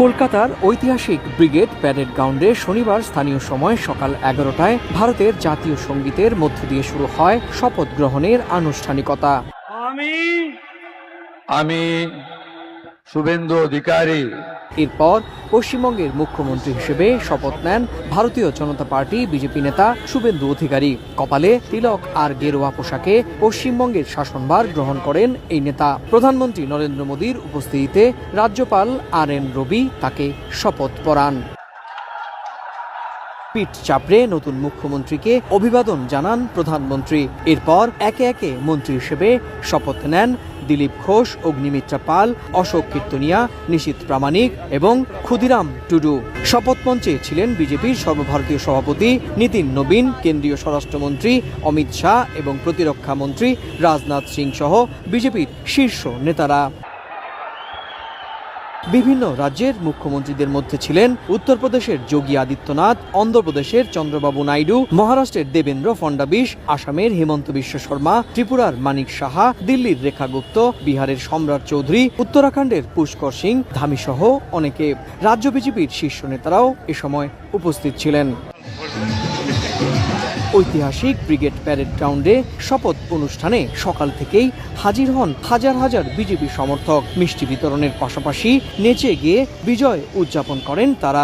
কলকাতার ঐতিহাসিক brigade parade গ্রাউন্ডে শনিবার স্থানীয় সময় সকাল 11টায় ভারতের জাতীয় সঙ্গীতের মধ্য দিয়ে শুরু হয় শপথ গ্রহণের আনুষ্ঠানিকতা। আমি শুভেন্দু অধিকারী। এরপর পশ্চিমবঙ্গের মুখ্যমন্ত্রী হিসেবে শপথ নেন ভারতীয় জনতা পার্টি বিজেপি নেতা শুভেন্দু অধিকারী। কপালে তিলক আর গেরুয়া পোশাকে পশ্চিমবঙ্গের শাসনভার গ্রহণ করেন এই নেতা। প্রধানমন্ত্রী নরেন্দ্র মোদীর উপস্থিতিতে রাজ্যপাল RN রবি তাকে শপথ পড়ান। পিঠ চাপড়ে নতুন মুখ্যমন্ত্রীকে অভিবাদন জানান প্রধানমন্ত্রী। এরপর একে একে মন্ত্রী হিসেবে শপথ নেন দিলীপ ঘোষ, অগ্নিমিত্রা পাল, অশোক কীর্তনিয়া, নিশীথ প্রামাণিক এবং ক্ষুদিরাম টুডু। শপথ মঞ্চে ছিলেন বিজেপির সর্বভারতীয় সভাপতি নীতিন নবীন, কেন্দ্রীয় স্বরাষ্ট্রমন্ত্রী অমিত শাহ এবং প্রতিরক্ষা মন্ত্রী রাজনাথ সিং সহ বিজেপির শীর্ষ নেতারা। বিভিন্ন রাজ্যের মুখ্যমন্ত্রীদের মধ্যে ছিলেন উত্তরপ্রদেশের যোগী আদিত্যনাথ, অন্ধ্রপ্রদেশের চন্দ্রবাবু নাইডু, মহারাষ্ট্রের দেবেন্দ্র ফডনবিস, আসামের হিমন্ত বিশ্ব শর্মা, ত্রিপুরার মানিক সাহা, দিল্লির রেখা গুপ্ত, বিহারের সম্রাট চৌধুরী, উত্তরাখণ্ডের পুষ্কর সিং ধামি সহ অনেকে। রাজ্য বিজেপির শীর্ষ নেতারাও এ সময় উপস্থিত ছিলেন। ঐতিহাসিক ব্রিগেড প্যারেড গ্রাউন্ডে শপথ অনুষ্ঠানে সকাল থেকেই হাজির হন হাজার হাজার বিজেপি সমর্থক। মিষ্টি বিতরণের পাশাপাশি নেচে গিয়ে বিজয় উদযাপন করেন তারা।